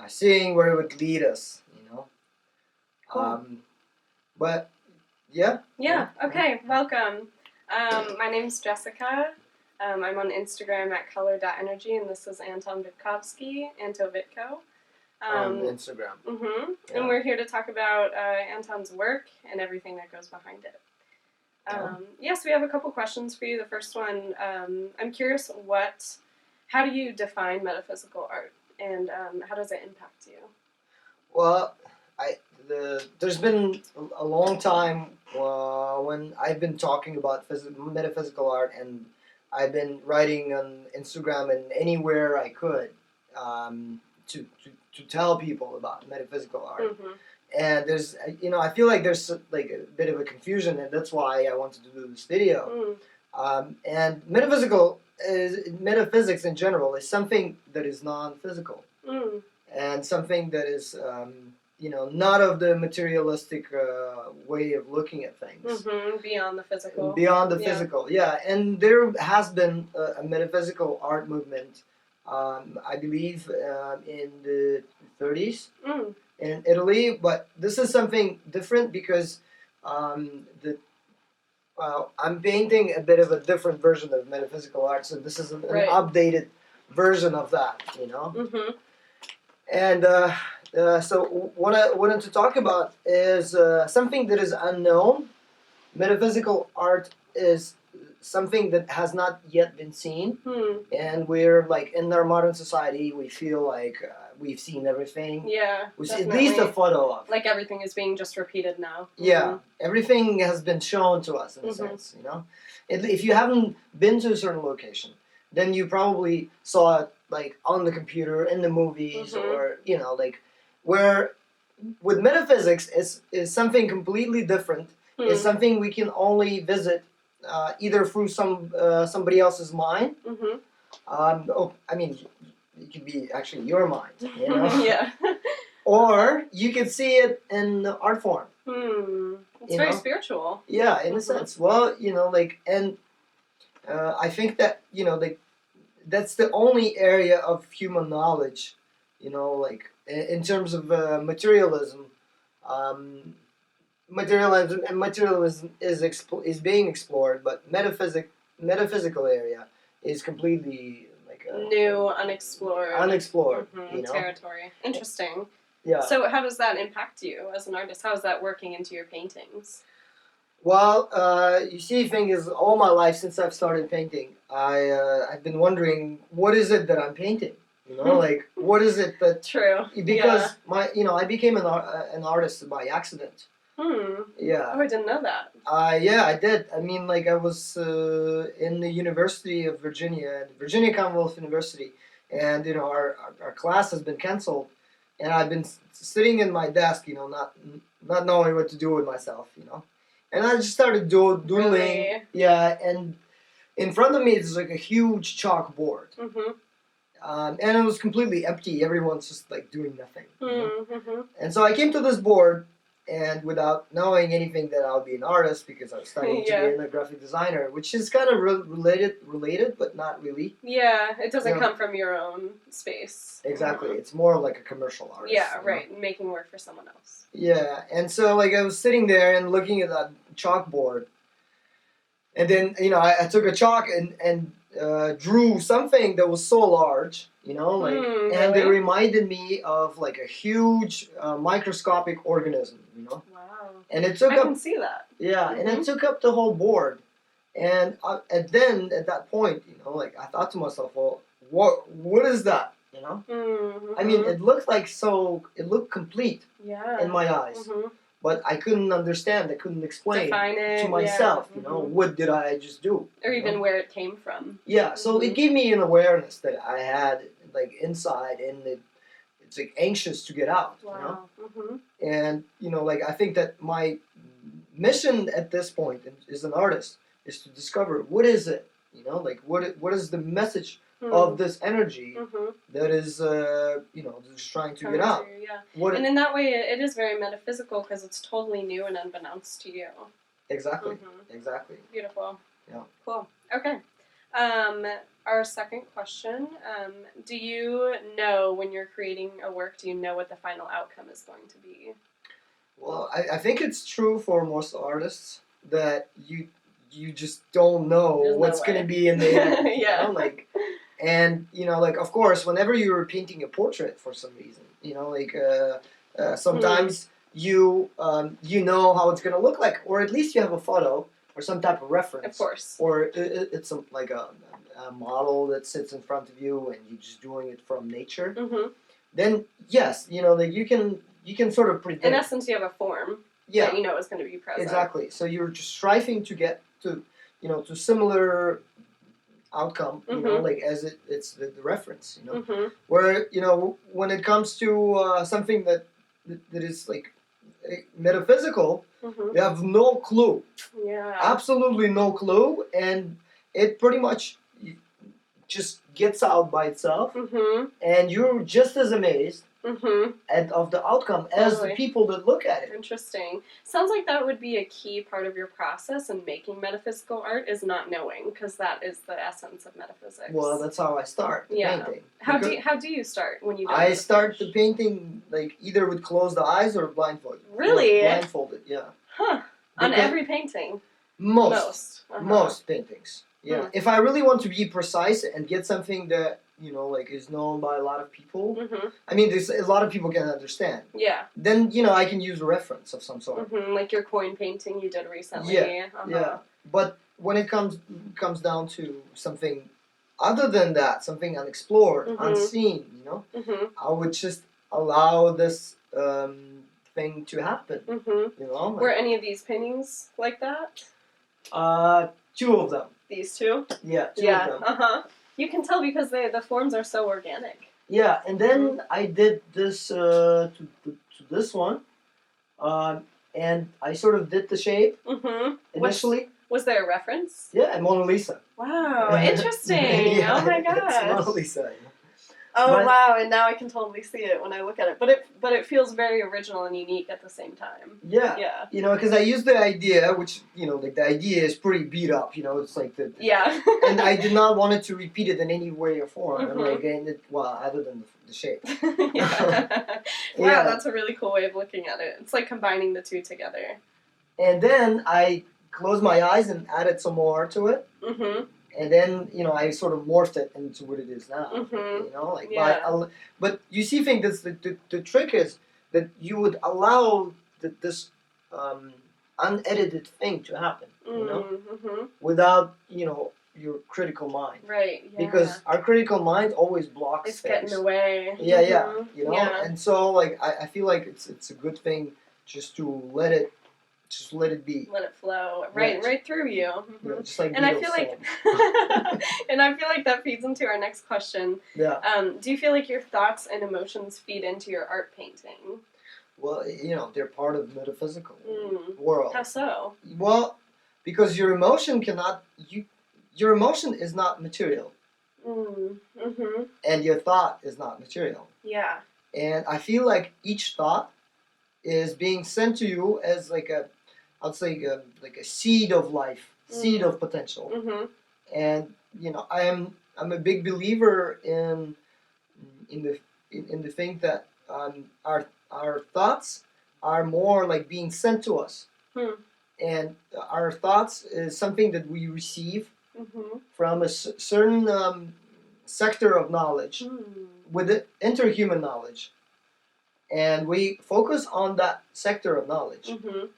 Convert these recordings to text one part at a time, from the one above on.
seeing where it would lead us, you know. Cool. But yeah. Yeah. Okay. Welcome. My name's Jessica. I'm on Instagram at color.energy, and this is Anton Vitkovskiy, AntoVitko. On Instagram. Yeah. And we're here to talk about Anton's work and everything that goes behind it. Yes, we have a couple questions for you. The first one, I'm curious, how do you define metaphysical art, and how does it impact you? Well, there's been a long time when I've been talking about metaphysical art, and I've been writing on Instagram and anywhere I could to tell people about metaphysical art. Mm-hmm. And there's, I feel like there's like a bit of a confusion, and that's why I wanted to do this video. And metaphysics in general is something that is non-physical, and something that is, not of the materialistic way of looking at things. Beyond the physical. Beyond the physical, yeah. And there has been a metaphysical art movement, I believe, in the 30s. In Italy, but this is something different because I'm painting a bit of a different version of metaphysical art, so this is an updated version of that, And so what I wanted to talk about is something that is unknown. Metaphysical art is something that has not yet been seen, and we're like in our modern society, we feel like we've seen everything. Yeah, which at least a photo of. Like everything is being just repeated now. Yeah, everything has been shown to us in a sense, If you haven't been to a certain location, then you probably saw it like on the computer, in the movies, or like where with metaphysics is something completely different. It's something we can only visit either through somebody else's mind. It could be actually your mind, Yeah. Or you could see it in art form. It's very spiritual. Yeah, in a sense. Well, and I think that, that's the only area of human knowledge, in terms of materialism. Materialism is being explored, but metaphysical area is completely new, unexplored territory. Interesting. Yeah. So how does that impact you as an artist? How is that working into your paintings? Well, you see, the thing is, all my life since I've started painting, I've been wondering, what is it that I'm painting? What is it that... True. Because I became an artist by accident. Yeah. Oh, I didn't know that. Yeah, I did. I mean, I was in the University of Virginia, Virginia Commonwealth University, and our class has been canceled, and I've been sitting in my desk, not knowing what to do with myself, and I just started doodling. Really? Yeah, and in front of me is like a huge chalkboard, and it was completely empty. Everyone's just doing nothing. And so I came to this board. And without knowing anything that I'll be an artist, because I was studying to be a graphic designer, which is kind of related, but not really. Yeah, it doesn't come from your own space. Exactly. It's more like a commercial artist. Yeah, right. Making work for someone else. Yeah, and so I was sitting there and looking at that chalkboard, and then I took a chalk and drew something that was so large, and it reminded me of a huge microscopic organism, Wow. And it took I can see that. Yeah, and it took up the whole board, and then at that point, I thought to myself, well, what is that? I mean, it looked complete in my eyes. But I couldn't understand. I couldn't explain to myself, what did I just do? Or even where it came from. Yeah, so it gave me an awareness that I had, inside, and it's, anxious to get out, Wow. And, I think that my mission at this point as an artist is to discover what is it, what is the message of this energy that is, just trying to get out. And in that way, it is very metaphysical because it's totally new and unbeknownst to you. Exactly. Exactly. Beautiful. Yeah. Cool. Okay. our second question. Do you know when you're creating a work, do you know what the final outcome is going to be? Well, I think it's true for most artists that you just don't know There's no what's way. going to be in the end. Yeah. You know? Like, and like, of course, whenever you're painting a portrait for some reason, sometimes you know how it's going to look like, or at least you have a photo or some type of reference. Of course. Or it's like a model that sits in front of you and you're just doing it from nature. Mm-hmm. Then yes, like you can sort of predict. In essence, you have a form that you know is going to be present. Exactly. So you're just striving to get to to similar outcome. Like as it's the reference. Mm-hmm. Where when it comes to something that is like metaphysical, Mm-hmm. you have no clue. Yeah. Absolutely no clue, and it pretty much just gets out by itself, Mm-hmm. and you're just as amazed Mm-hmm. of the outcome as the Totally. people that look at it. Interesting. Sounds like that would be a key part of your process in making metaphysical art is not knowing, because that is the essence of metaphysics. Well, that's how I start the painting. How do you start when you don't I know start finish? the painting like either with closed eyes or blindfolded. Really? Blindfolded, yeah. Huh. On Because every painting? most Uh-huh. paintings. Yeah. If I really want to be precise and get something that like is known by a lot of people, Mm-hmm. I mean, there's a lot of people can understand. Yeah. Then I can use a reference of some sort. Mm-hmm. Like your coin painting you did recently. Yeah. Uh-huh. Yeah. But when it comes down to something other than that, something unexplored, Mm-hmm. unseen, Mm-hmm. I would just allow this thing to happen. Mm-hmm. Were any of these paintings like that? Two of them. These two? Yeah, two of them. Uh-huh. You can tell because the forms are so organic. Yeah, and then I did this to this one, and I sort of did the shape initially. Was there a reference? Yeah, and Mona Lisa. Wow, interesting. Yeah, oh my it's gosh. Mona Lisa. Oh But- wow, and now I can totally see it when I look at it. But it feels very original and unique at the same time. Yeah. Yeah. Because I used the idea, which like the idea is pretty beat up. It's like the Yeah. and I did not want it to repeat it in any way or form. Mhm. Like, other than the shape. yeah. Wow, Yeah. that's a really cool way of looking at it. It's like combining the two together. And then I closed my eyes and added some more to it. Mm-hmm. And then, I sort of morphed it into what it is now. Mm-hmm. But you see, think that's the trick is that you would allow this unedited thing to happen, Mm-hmm. without, your critical mind. Right, yeah. Because our critical mind always blocks it's things. getting in the way. Yeah, Mhm. yeah. And so, like, I feel like it's a good thing just to let it be. Let it flow right through you. Mhm. Just like And I Beatles feel like, songs. and I feel like that feeds into our next question. Yeah. Do you feel like your thoughts and emotions feed into your art painting? Well, they're part of the metaphysical Mm. world. How so? Well, because your emotion your emotion is not material, Mm-hmm. and your thought is not material. Yeah. And I feel like each thought is being sent to you as like I'd say like a seed of life, seed of potential. Mm-hmm. And I'm a big believer in the thing that our thoughts are more like being sent to us. And our thoughts is something that we receive from a certain sector of knowledge with interhuman knowledge. And we focus on that sector of knowledge.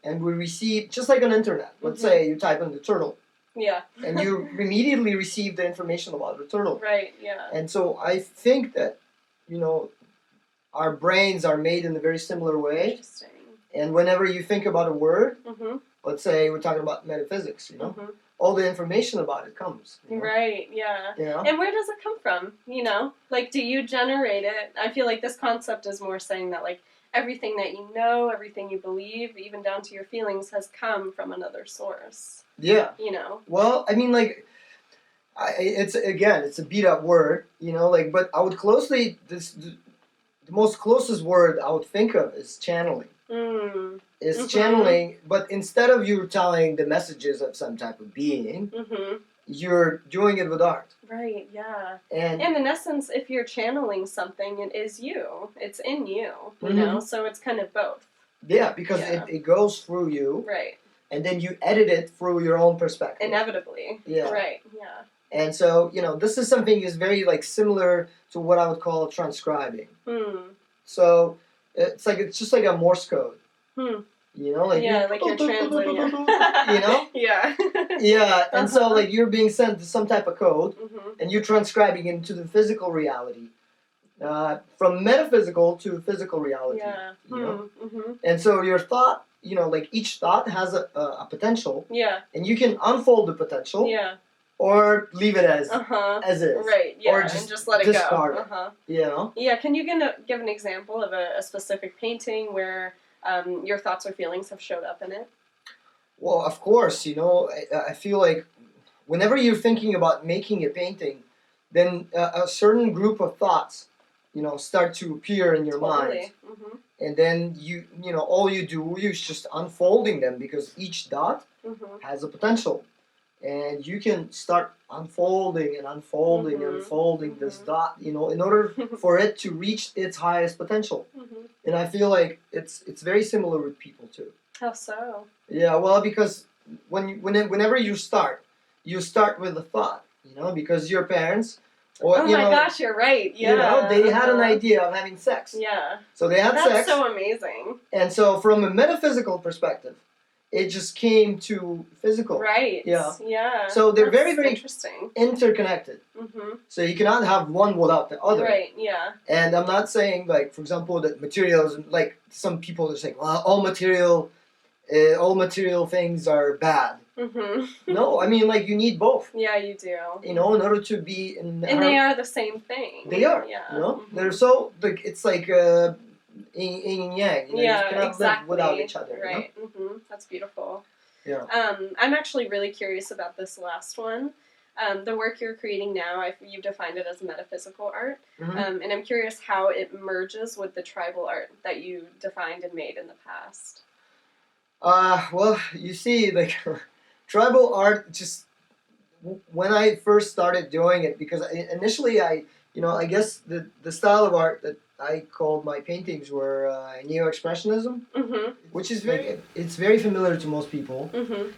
And we receive, just like on internet, let's say you type in the turtle. Yeah. And you immediately receive the information about the turtle. Right, yeah. And so I think that, our brains are made in a very similar way. Interesting. And whenever you think about a word, let's say we're talking about metaphysics, all the information about it comes. Right, yeah. Yeah. And where does it come from? Like, do you generate it? I feel like this concept is more saying that, like, everything that you know, everything you believe, even down to your feelings, has come from another source. Yeah. Well, I mean, like, it's a beat up word, but I would the most closest word I would think of is channeling. Is channeling, but instead of you telling the messages of some type of being, you're doing it with art. Right, yeah. And in essence, if you're channeling something, it is you. It's in you, you know? So it's kind of both. yeah, because it goes through you. Right. And then you edit it through your own perspective. Inevitably. Yeah. Right, yeah. And so, this is something is very like similar to what I would call transcribing. So it's just like a Morse code. Like like you're translating it. Yeah. Yeah, and so like you're being sent some type of code, and you're transcribing into the physical reality, from metaphysical to physical reality. Yeah. And so your thought, like each thought has a potential. Yeah. And you can unfold the potential. Yeah. Or leave it as is. Right, yeah, or and just let it discard go. It. Yeah, can you give an example of a specific painting where your thoughts or feelings have showed up in it? Well, of course, I feel like whenever you're thinking about making a painting, then a certain group of thoughts, start to appear in your mind. And then all you do is just unfolding them, because each dot has a potential. And you can start unfolding and unfolding and unfolding this dot, in order for it to reach its highest potential. And I feel like it's very similar with people too. How so? Yeah, well, because whenever you start with a thought, because your parents, or oh my gosh, you're right. Yeah, they had an idea of having sex. Yeah, so they had sex. That's so amazing. And so, from a metaphysical perspective, it just came to physical. Right. Yeah. Yeah. So they're very, very interesting. Interconnected. So you cannot have one without the other. Right. Yeah. And I'm not saying, like, for example, that materials, like some people are saying, well, all material things are bad. No, I mean, like, you need both. Yeah, you do. In order to be in. And they are the same thing. They are. Yeah. They're so like it's like. Yin and yang. You cannot exactly. live without each other. Right. That's beautiful. Yeah. I'm actually really curious about this last one. The work you're creating now, you've defined it as metaphysical art, and I'm curious how it merges with the tribal art that you defined and made in the past. Well, you see, like, tribal art, just when I first started doing it, because initially I guess the style of art that I called my paintings were neo-expressionism, which is it's very familiar to most people,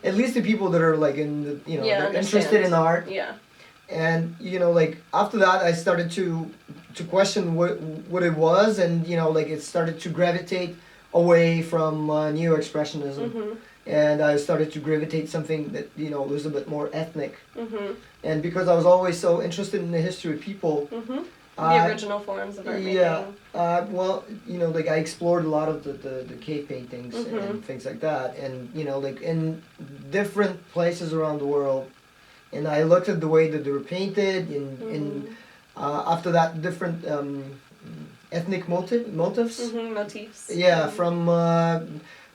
at least the people that are like in the, they're interested in art. Yeah. And like after that, I started to question what it was, and it started to gravitate away from neo-expressionism. And I started to gravitate something that was a bit more ethnic. And because I was always so interested in the history of people. The original forms of art making. Yeah. Well, like I explored a lot of the cave paintings and things like that, and like in different places around the world, and I looked at the way that they were painted, and after that, different ethnic motifs. Motifs. Yeah, from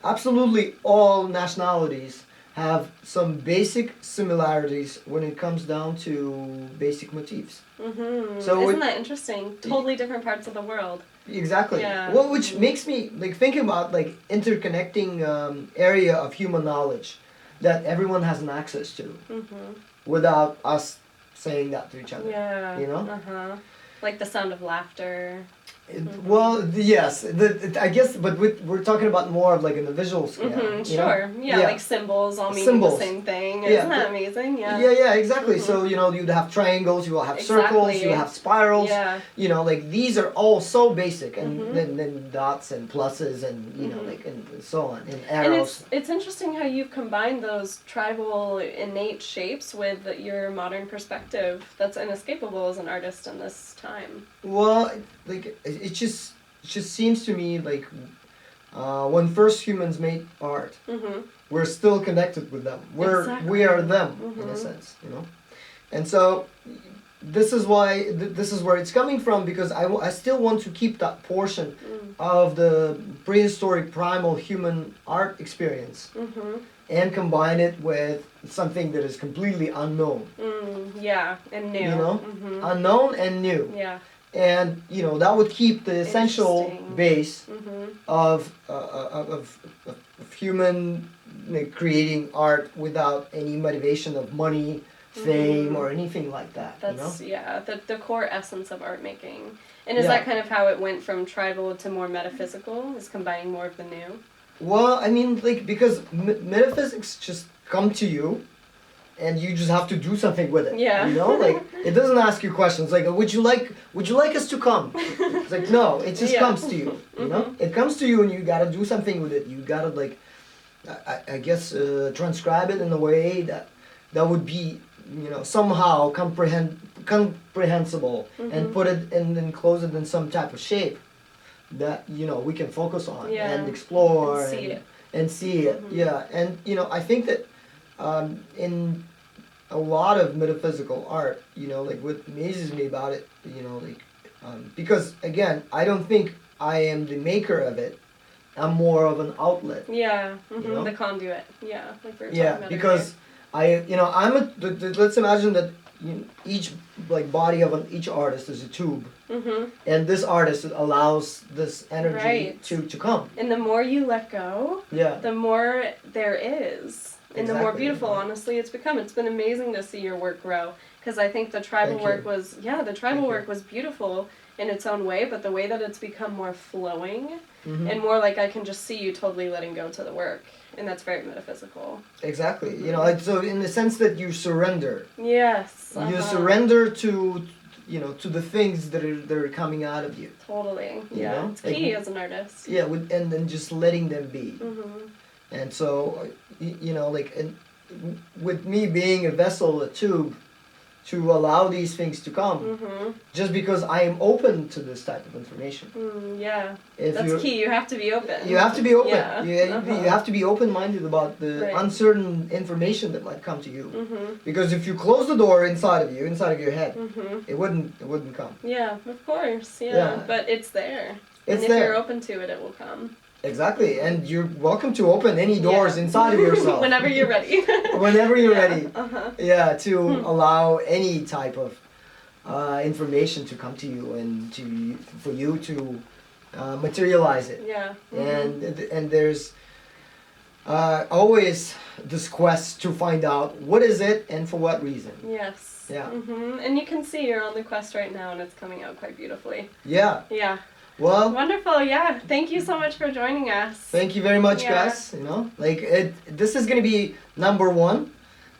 absolutely all nationalities have some basic similarities when it comes down to basic motifs. So isn't that interesting? Totally different parts of the world. Exactly. Yeah. Well, which makes me like think about like interconnecting area of human knowledge that everyone has an access to, without us saying that to each other. Yeah. Like the sound of laughter. Well, yes, I guess, but we're talking about more of like in the visual scale. Sure, yeah, like symbols all meaning the same thing. Isn't that amazing? Yeah. Yeah, exactly. So you'd have triangles, you will have circles, you have spirals. Yeah. Like these are all so basic, and then dots and pluses and like and so on, and arrows. And it's interesting how you've combined those tribal innate shapes with your modern perspective. That's inescapable as an artist in this time. Well, like it just seems to me like when first humans made art, we're still connected with them. We are them in a sense, and so this is why this is where it's coming from, because I still want to keep that portion of the prehistoric primal human art experience and combine it with something that is completely unknown. Yeah, and new. Unknown and new. Yeah. And that would keep the essential base of human creating art without any motivation of money, fame or anything like that. That's you know? yeah, the core essence of art making. And is Yeah. that kind of how it went from tribal to more metaphysical? Is combining more of the new? Well, I mean, like, because metaphysics just come to you, and you just have to do something with it. Yeah. You know, like, it doesn't ask you questions like, would you like us to come? It's like, no, it just Yeah. comes to you. You know, it comes to you, and you gotta do something with it. You gotta, like, I guess, transcribe it in a way that would be, you know, somehow comprehensible, and put it and enclose it in some type of shape that, you know, we can focus on and explore and see it. And see it. Yeah, and you know, I think that in a lot of metaphysical art, you know, like, what amazes me about it, you know, like, because again, I don't think I am the maker of it. I'm more of an outlet. Yeah, You know? the conduit. Yeah, like we were talking Yeah, about because let's imagine that, you know, each, like, body of each artist is a tube, and this artist allows this energy to come. And the more you let go, Yeah. the more there is. And the more Exactly, beautiful, you know. honestly, it's become. It's been amazing to see your work grow. Because I think the tribal Thank work you. was, was beautiful in its own way, but the way that it's become more flowing and more like I can just see you totally letting go to the work. And that's very metaphysical. Exactly. You know, like, so in the sense that you surrender. Yes. You surrender to, you know, to the things that are coming out of you. Totally. You Yeah. know? It's key as an artist. Yeah, and then just letting them be. And so, you know, like, and with me being a vessel, a tube, to allow these things to come, just because I am open to this type of information. Yeah, If that's key. You have to be open. You have to be open. Yeah. You have to be open-minded about the uncertain information that might come to you. Because if you close the door inside of your head, it wouldn't come. Yeah, of course. Yeah. But it's there. It's and if there. you're open to it, it will come. Exactly, and you're welcome to open any doors inside of yourself. Whenever you're ready. Whenever you're ready. Yeah, to Hmm. allow any type of information to come to you, and for you to materialize it. Yeah. And there's always this quest to find out what is it and for what reason. Yes. Yeah. And you can see you're on the quest right now, and it's coming out quite beautifully. Yeah. Yeah. Well, wonderful. Yeah. Thank you so much for joining us. Thank you very much, guys. You know, like, this is gonna be number 1,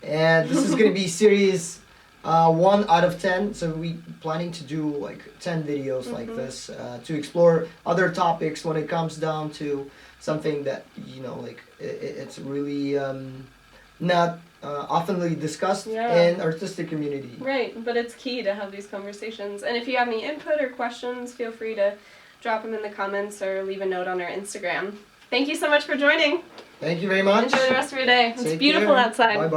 and this is gonna be series 1 out of 10. So we planning to do like 10 videos like this to explore other topics when it comes down to something that, you know, like, it's really not oftenly discussed in artistic community. Right, but it's key to have these conversations. And if you have any input or questions, feel free to drop them in the comments or leave a note on our Instagram. Thank you so much for joining. Thank you very much. Enjoy the rest of your day. It's Take beautiful care. outside. Bye-bye.